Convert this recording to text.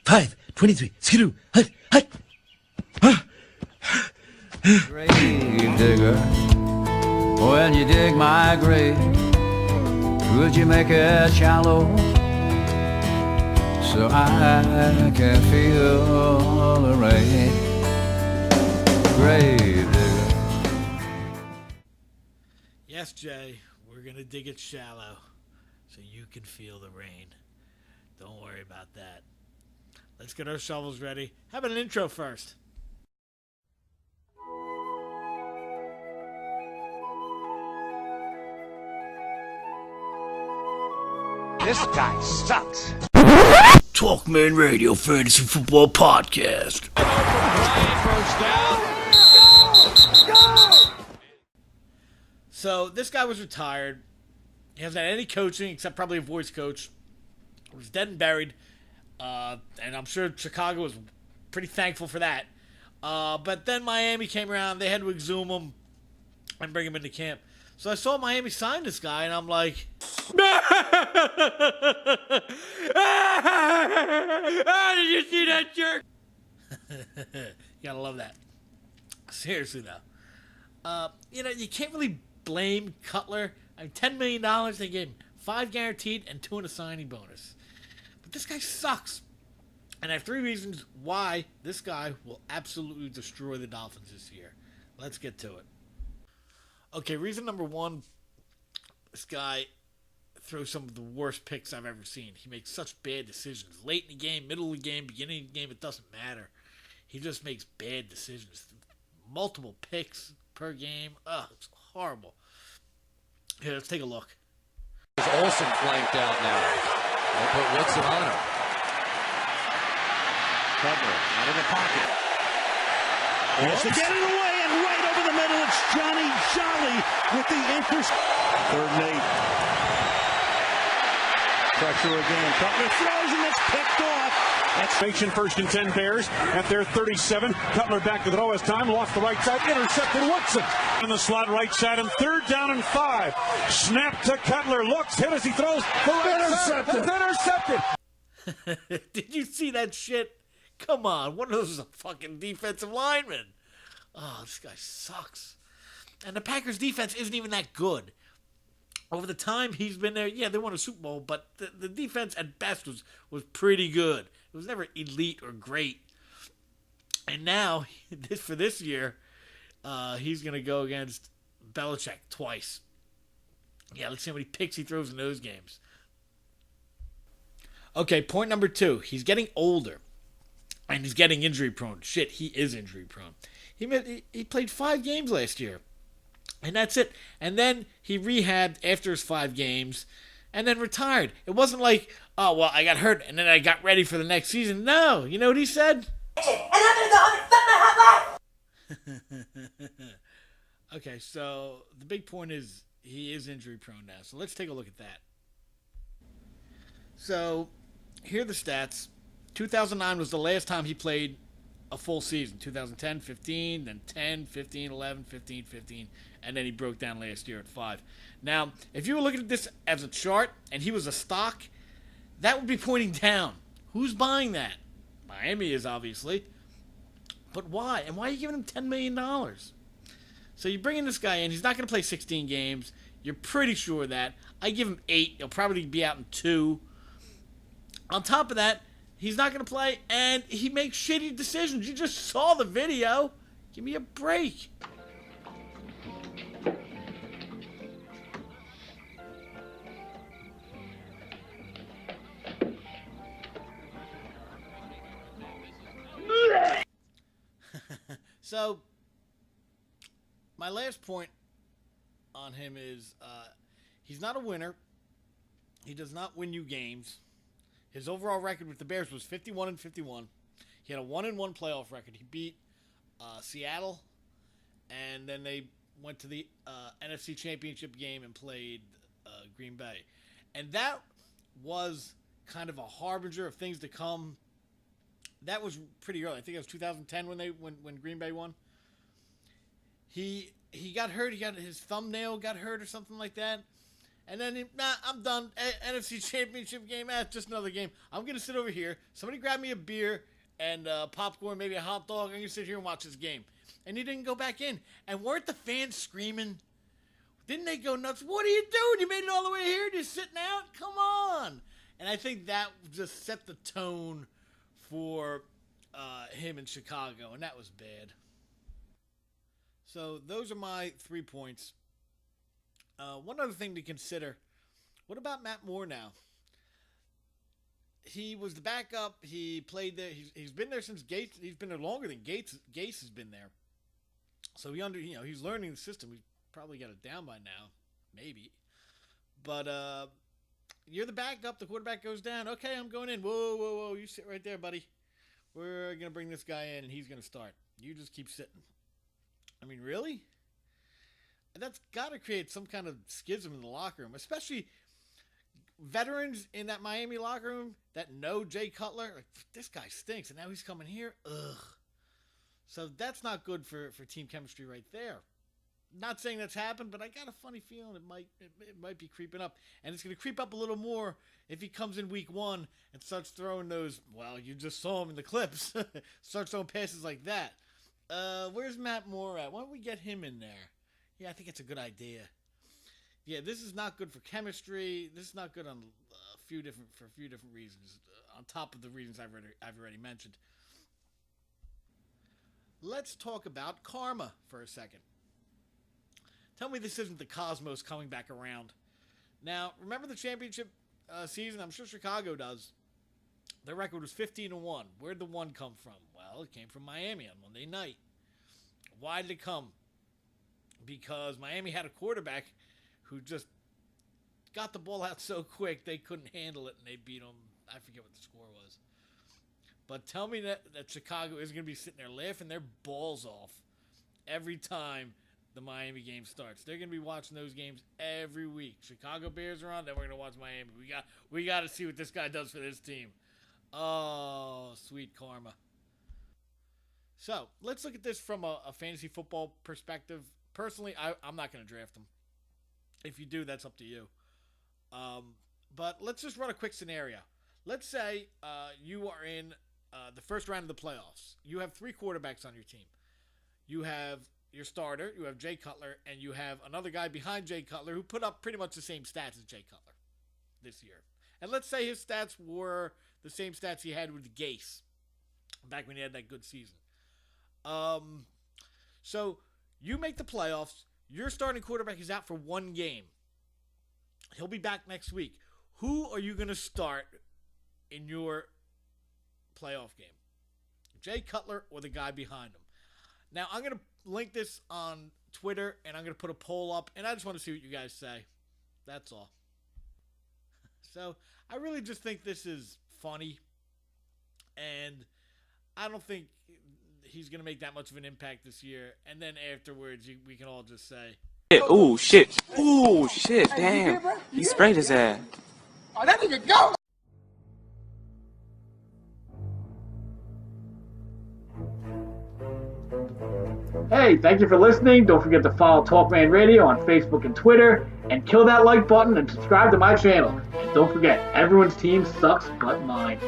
5, 23, skidoo, hut, hut. Grave digger, when you dig my grave, could you make it shallow so I can feel the rain? Grave digger. Yes, Jay, we're going to dig it shallow so you can feel the rain. Don't worry about that. Let's get our shovels ready. How about an intro first? This guy sucks. TalkManRadio Fantasy Football Podcast. So this guy was retired. He hasn't had any coaching except probably a voice coach. He was dead and buried. And I'm sure Chicago was pretty thankful for that. But then Miami came around. They had to exhume him and bring him into camp. So I saw Miami sign this guy, and I'm like, did you see that jerk? You gotta love that. Seriously, though. You can't really blame Cutler. I mean, $10 million, they gave him 5 guaranteed and 2 in a signing bonus. But this guy sucks. And I have 3 reasons why this guy will absolutely destroy the Dolphins this year. Let's get to it. Okay, reason number 1, this guy throws some of the worst picks I've ever seen. He makes such bad decisions. Late in the game, middle of the game, beginning of the game, it doesn't matter. He just makes bad decisions. Multiple picks per game. It's horrible. Here, let's take a look. Olsen flanked out now. They'll put Woodson on him. Cutler out of the pocket. Yes, to get it away and right over the middle. It's Johnny Jolly with the intercept. 3rd and 8. Pressure again. Cutler throws and it's picked off. That's 1st and 10 Bears at their 37. Cutler back to throw as time. Off the right side. Intercepted Woodson. In the slot right side. And 3rd down and 5. Snap to Cutler. Looks. Hit as he throws. Intercepted. Intercepted. Did you see that shit? Come on. One of those is a fucking defensive lineman. Oh, this guy sucks. And the Packers defense isn't even that good. Over the time he's been there, yeah, they won a Super Bowl, but the defense at best was pretty good. It was never elite or great. And now, for this year, he's going to go against Belichick twice. Yeah, let's see how many picks he throws in those games. Okay, point number 2. He's getting older. And he's getting injury prone. Shit, he is injury prone. He played 5 games last year. And that's it. And then he rehabbed after his 5 games and then retired. It wasn't like, oh, well, I got hurt and then I got ready for the next season. No. You know what he said? And I'm going to go home and spend my whole life. Okay, so the big point is he is injury prone now. So let's take a look at that. So here are the stats. 2009 was the last time he played a full season. 2010, 15, then 10, 15, 11, 15, 15, and then he broke down last year at 5. Now, if you were looking at this as a chart and he was a stock, that would be pointing down. Who's buying that? Miami is, obviously. But why? And why are you giving him $10 million? So you bring in this guy in. He's not going to play 16 games. You're pretty sure of that. I give him 8. He'll probably be out in 2. On top of that, he's not going to play, and he makes shitty decisions. You just saw the video. Give me a break. So, my last point on him is he's not a winner. He does not win you games. His overall record with the Bears was 51-51. He had a 1-1 playoff record. He beat Seattle, and then they went to the NFC Championship game and played Green Bay. And that was kind of a harbinger of things to come. That was pretty early. I think it was 2010 when Green Bay won. He got hurt. His thumbnail got hurt or something like that. And then, I'm done. NFC Championship game, just another game. I'm going to sit over here. Somebody grab me a beer and popcorn, maybe a hot dog. I'm going to sit here and watch this game. And he didn't go back in. And weren't the fans screaming? Didn't they go nuts? What are you doing? You made it all the way here and you're sitting out? Come on. And I think that just set the tone for him in Chicago, and that was bad. So those are my 3 points. One other thing to consider, what about Matt Moore now? He was the backup. He played there. He's been there since Gates. He's been there longer than Gates has been there. So he's learning the system. He's probably got it down by now, maybe. But you're the backup. The quarterback goes down. Okay, I'm going in. Whoa. You sit right there, buddy. We're going to bring this guy in, and he's going to start. You just keep sitting. I mean, really? That's got to create some kind of schism in the locker room, especially veterans in that Miami locker room that know Jay Cutler. Like, this guy stinks, and now he's coming here. Ugh. So that's not good for team chemistry right there. Not saying that's happened, but I got a funny feeling it might be creeping up. And it's going to creep up a little more if he comes in week 1 and starts throwing those, well, you just saw him in the clips, starts throwing passes like that. Where's Matt Moore at? Why don't we get him in there? Yeah, I think it's a good idea. Yeah, this is not good for chemistry. This is not good on a few different reasons, on top of the reasons I've already mentioned. Let's talk about karma for a second. Tell me this isn't the cosmos coming back around. Now, remember the championship season? I'm sure Chicago does. Their record was 15-1. Where'd the 1 come from? Well, it came from Miami on Monday night. Why did it come? Because Miami had a quarterback who just got the ball out so quick they couldn't handle it, and they beat them. I forget what the score was. But tell me that Chicago is going to be sitting there laughing their balls off every time the Miami game starts. They're going to be watching those games every week. Chicago Bears are on, then we're going to watch Miami. We got to see what this guy does for this team. Oh, sweet karma. So, let's look at this from a fantasy football perspective. Personally, I'm not going to draft him. If you do, that's up to you. But let's just run a quick scenario. Let's say you are in the first round of the playoffs. You have 3 quarterbacks on your team. You have your starter, you have Jay Cutler, and you have another guy behind Jay Cutler who put up pretty much the same stats as Jay Cutler this year. And let's say his stats were the same stats he had with Gase back when he had that good season. So you make the playoffs. Your starting quarterback is out for 1 game. He'll be back next week. Who are you going to start in your playoff game? Jay Cutler or the guy behind him? Now, I'm going to link this on Twitter, and I'm going to put a poll up, and I just want to see what you guys say. That's all. So, I really just think this is funny, and I don't think he's going to make that much of an impact this year. And then afterwards, we can all just say, "Ooh, shit. Ooh, shit. Damn. He sprayed his ass." Oh, that nigga go! Hey, thank you for listening. Don't forget to follow TalkMan Radio on Facebook and Twitter, and kill that like button and subscribe to my channel. And don't forget, everyone's team sucks but mine.